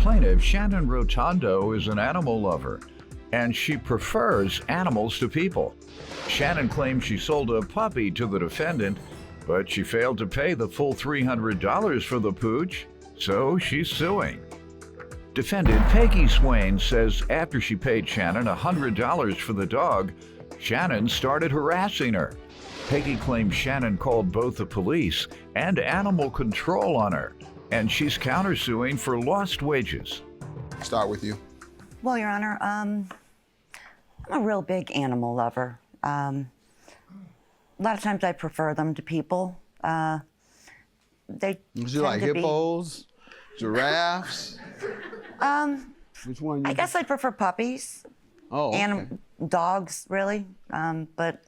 plaintiff, Shannon Rotondo, is an animal lover, and she prefers animals to people. Shannon claims she sold a puppy to the defendant, but she failed to pay the full $300 for the pooch, so she's suing. Defendant Peggy Swain says after she paid Shannon $100 for the dog, Shannon started harassing her. Peggy claims Shannon called both the police and animal control on her, and she's countersuing for lost wages. Start with you. Well, Your Honor, I'm a real big animal lover. A lot of times I prefer them to people. They Would you like hippos, giraffes? Which one? I guess I prefer puppies. Oh, okay. Dogs, really. But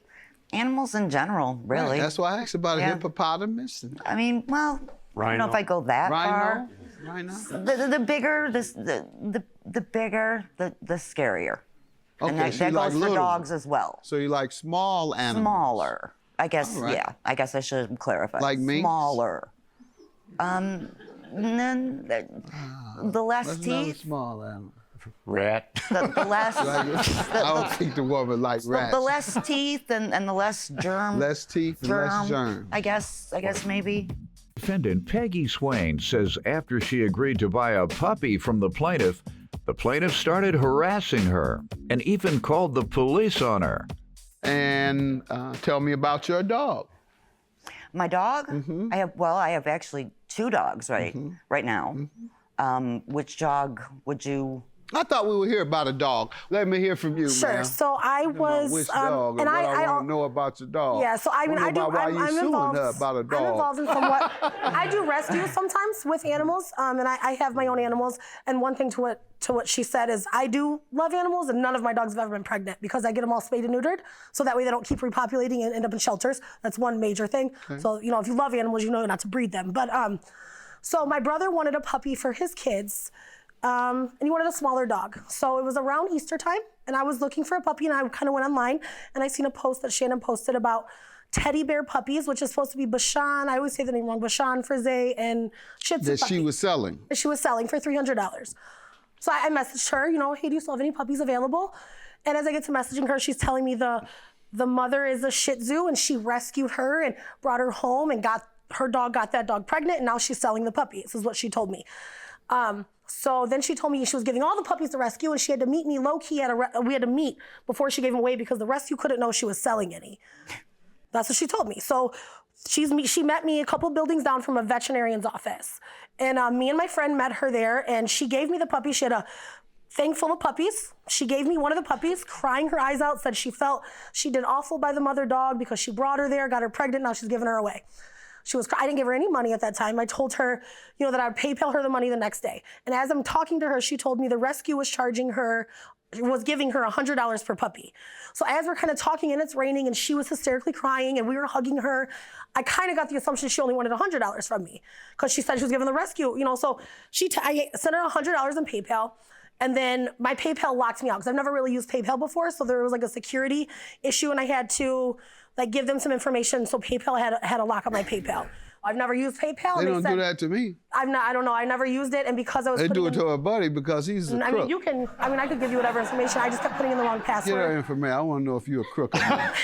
animals in general, really. Right, that's why I asked about a hippopotamus. I mean, well, I don't know if I go that far. Rhino. The bigger, the bigger, the scarier. Okay, and that, so that you like goes for little. dogs as well. So you like small animals? Smaller. I guess, All right. yeah. I guess I should clarify. Like minks? Smaller. And then the less That's another teeth. small animal. Rat. The less. I don't think the woman likes rats. The less teeth and the less germ. Less teeth and less germ. I guess maybe. Defendant Peggy Swain says after she agreed to buy a puppy from the plaintiff started harassing her and even called the police on her. And tell me about your dog. My dog? Mm-hmm. I have actually 2 dogs right now. Mm-hmm. Which dog would you? I thought we would hear about a dog. Let me hear from you, Sure. ma'am. So I was, Which dog? and I want I to know about your dog. Yeah. So I mean, I do. Why you I'm suing involved. her about a dog? I'm involved in somewhat. I do rescues sometimes with animals, and I have my own animals. And one thing to what she said is, I do love animals, and none of my dogs have ever been pregnant because I get them all spayed and neutered, so that way they don't keep repopulating and end up in shelters. That's one major thing. Okay. So if you love animals, you know not to breed them. But so my brother wanted a puppy for his kids. And he wanted a smaller dog. So it was around Easter time, and I was looking for a puppy, and I kind of went online, and I seen a post that Shannon posted about teddy bear puppies, which is supposed to be Bashan. I always say the name wrong. Bashan, Frise, and Shih Tzu That she was selling. that she was selling for $300. So I messaged her, hey, do you still have any puppies available? And as I get to messaging her, she's telling me the mother is a Shih Tzu, and she rescued her and brought her home and her dog got that dog pregnant, and now she's selling the puppy. This is what she told me. So then she told me she was giving all the puppies to rescue, and she had to meet me low-key we had to meet before she gave them away because the rescue couldn't know she was selling any. That's what she told me. So she met me a couple buildings down from a veterinarian's office. And me and my friend met her there, and she gave me the puppy. She had a thing full of puppies. She gave me one of the puppies, crying her eyes out, said she felt she did awful by the mother dog because she brought her there, got her pregnant, now she's giving her away. I didn't give her any money at that time. I told her, that I would PayPal her the money the next day. And as I'm talking to her, she told me the rescue was giving her $100 per puppy. So as we're kind of talking and it's raining and she was hysterically crying and we were hugging her, I kind of got the assumption she only wanted $100 from me because she said she was giving the rescue, So I sent her $100 in PayPal. And then my PayPal locked me out because I've never really used PayPal before. So there was like a security issue and I had to give them some information. So PayPal had a lock on my PayPal. I've never used PayPal. They don't do that to me. I don't know. I never used it. And because I was They do it to her buddy because he's a crook. I could give you whatever information. I just kept putting in the wrong password. Get her information. I want to know if you're a crook or not.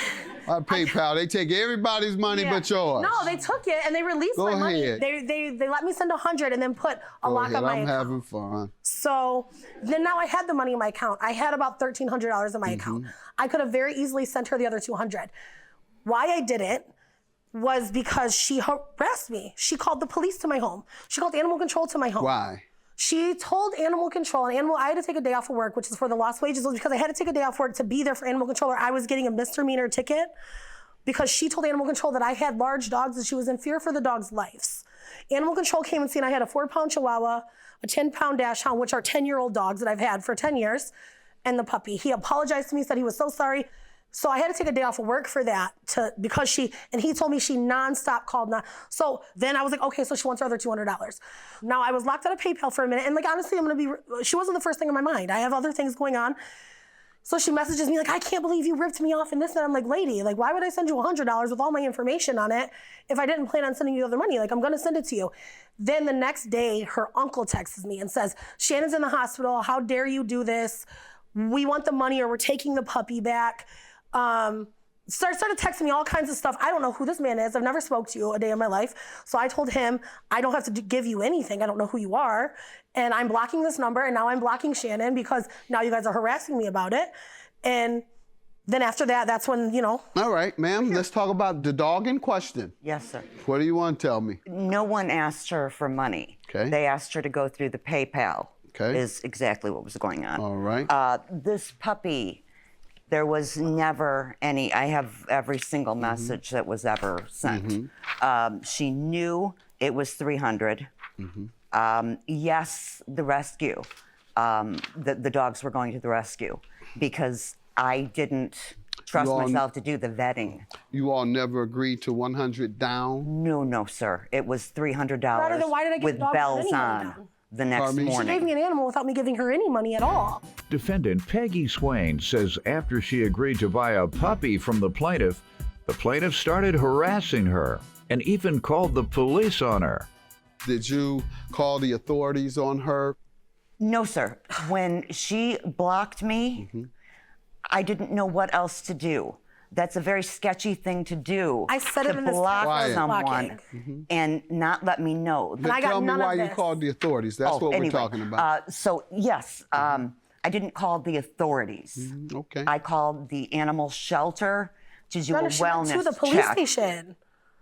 Our PayPal, they take everybody's money but yours. No, they took it and they released my money. They let me send $100 and then put a lock on my account. I'm having fun. So then now I had the money in my account. I had about $1,300 in my account. I could have very easily sent her the other $200. Why I didn't was because she harassed me. She called the police to my home. She called animal control to my home. Why? She told animal control, and I had to take a day off of work, which is for the lost wages, was because I had to take a day off work to be there for animal control, or I was getting a misdemeanor ticket because she told animal control that I had large dogs and she was in fear for the dogs' lives. Animal control came and seen I had a 4-pound Chihuahua, a 10-pound Dachshund, which are 10-year-old dogs that I've had for 10 years, and the puppy. He apologized to me, said he was so sorry. So I had to take a day off of work for that because and he told me she nonstop called. So then I was like, okay, so she wants her other $200. Now I was locked out of PayPal for a minute. And honestly, she wasn't the first thing in my mind. I have other things going on. So she messages me like, I can't believe you ripped me off and this. And I'm like, lady, like, why would I send you $100 with all my information on it if I didn't plan on sending you the other money? Like, I'm gonna send it to you. Then the next day, her uncle texts me and says, Shannon's in the hospital. How dare you do this? We want the money or we're taking the puppy back. Started texting me all kinds of stuff. I don't know who this man is. I've never spoke to you a day in my life. So I told him, I don't have to give you anything. I don't know who you are. And I'm blocking this number, and now I'm blocking Shannon because now you guys are harassing me about it. And then after that, that's when, All right, ma'am, let's talk about the dog in question. Yes, sir. What do you want to tell me? No one asked her for money. Okay. They asked her to go through the PayPal. Okay. Is exactly what was going on. All right. This puppy, there was never any, I have every single message that was ever sent. She knew it was $300. Yes, the rescue. The dogs were going to the rescue because I didn't trust myself to do the vetting. You all never agreed to 100 down? No, sir. It was $300 then why did I get with the dog bells anyway on down? the next She morning. She gave me an animal without me giving her any money at all. Defendant Peggy Swain says after she agreed to buy a puppy from the plaintiff started harassing her and even called the police on her. Did you call the authorities on her? No, sir. When she blocked me, I didn't know what else to do. That's a very sketchy thing to do. I said to it in this block Quiet. someone and not let me know. And I got Tell me none of why you this. called the authorities. That's what anyway, we're talking about. So yes, I didn't call the authorities. Okay. I called the animal shelter to do a Brother, she went wellness to the police check. station.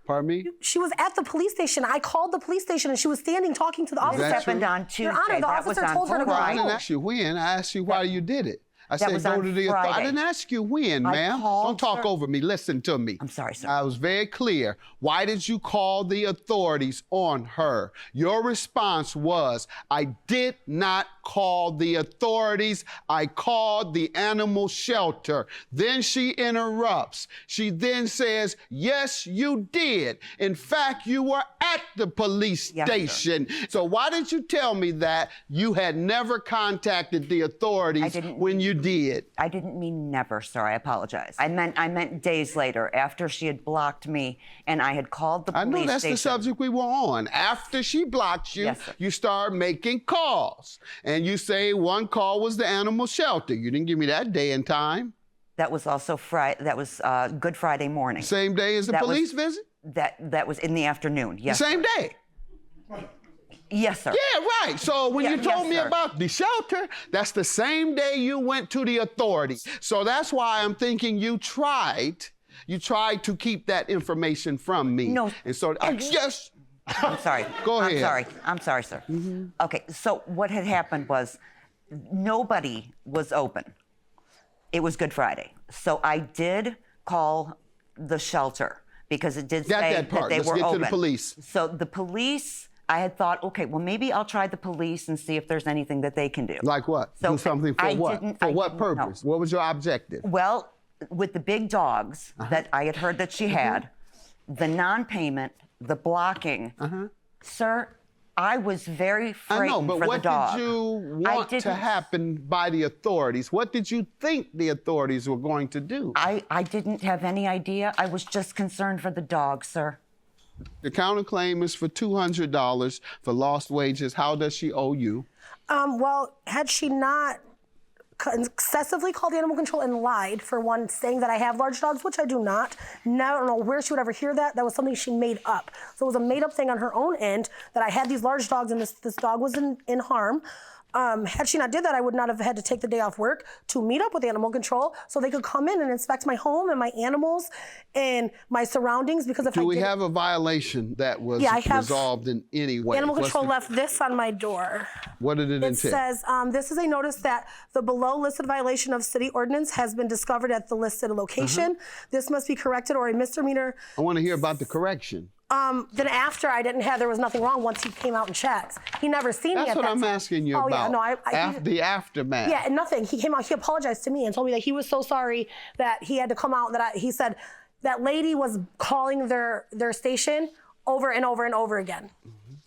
Pardon me? She was at the police station. I called the police station and she was standing talking to the officer. that This happened true? on Tuesday. Your Honor, the That was officer on told her to go I Friday. didn't ask you when. I asked you why you did it. I said was go on to the authorities. I Friday. didn't ask you when, I ma'am. called Don't talk her- over me. Listen to me. I'm sorry, sir. I was very clear. Why did you call the authorities on her? Your response was, I did not call the authorities. I called the animal shelter. Then she interrupts. She then says, yes, you did. In fact, you were at the police Yes, sir. station. So why did you tell me that you had never contacted the authorities didn't when you did? I didn't mean never, sir. I apologize. I meant days later, after she had blocked me and I had called the I police know that's station. the subject we were on. After she blocked you, Yes, sir. you start making calls. And you say one call was the animal shelter. You didn't give me that day and time. That was also Friday. That was Good Friday morning. Same day as the That was- police visit? That was in the afternoon. Yes. Same day. Yes, sir. Yeah, right. So when you told me sir. about the shelter, that's the same day you went to the authorities. So that's why I'm thinking you tried to keep that information from me. No. And so I just I'm sorry. Go ahead. I'm sorry, sir. Okay, so what had happened was nobody was open. It was Good Friday. So I did call the shelter because it did Got say that part. they Let's were get to open. the police. So the police, I had thought, okay, well, maybe I'll try the police and see if there's anything that they can do. like what? So Do something for I what? didn't- For I what didn't know. purpose? What was your objective? Well, with the big dogs Uh-huh. that I had heard that she had, the non-payment, the blocking, sir, I was very I frightened know, but for what the dog. did you want to didn't- happen by the authorities? What did you think the authorities were going to do? I didn't have any idea. I was just concerned for the dog, sir. The counterclaim is for $200 for lost wages. How does she owe you? Well, had she not excessively called animal control and lied, for one, saying that I have large dogs, which I do not. Now, I don't know where she would ever hear that. That was something she made up. So it was a made up thing on her own end that I had these large dogs and this dog was in harm. Had she not did that, I would not have had to take the day off work to meet up with animal control so they could come in and inspect my home and my animals and my surroundings. Because if Do I we did, have a violation that was Yeah, I have- resolved in any way? animal What's control the- left this on my door. What did it It entail? says, this is a notice that the below listed violation of city ordinance has been discovered at the listed location. This must be corrected or a misdemeanor. I want to hear about the correction. Then after there was nothing wrong once he came out and checked. He never seen me That's at what that I'm time. asking you Oh, about. yeah, no, The aftermath. yeah, and nothing. He came out, he apologized to me and told me that he was so sorry that he had to come out, he said that lady was calling their station over and over and over again.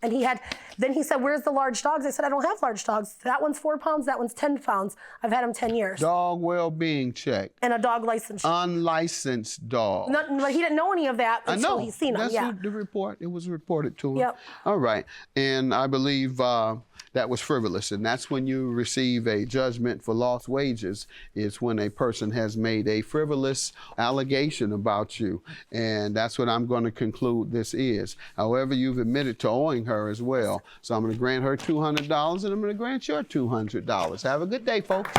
And then he said, where's the large dogs? I said, I don't have large dogs. That one's 4 pounds, that one's 10 pounds. I've had him 10 years. Dog well-being check. And a dog license check. Unlicensed dog. But he didn't know any of that until he seen him. That's Yeah. the report. It was reported to him. Yep. All right. And I believe that was frivolous. And that's when you receive a judgment for lost wages, is when a person has made a frivolous allegation about you. And that's what I'm going to conclude this is. However, you've admitted to owing her as well. So I'm going to grant her $200 and I'm going to grant you $200. Have a good day, folks.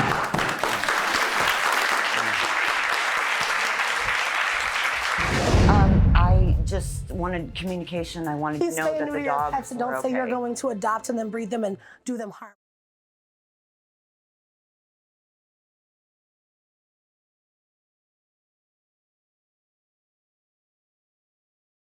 I just wanted communication. I wanted Please to know stay that near the your dogs pets and were don't say you're okay. going to adopt and then breed them and do them harm.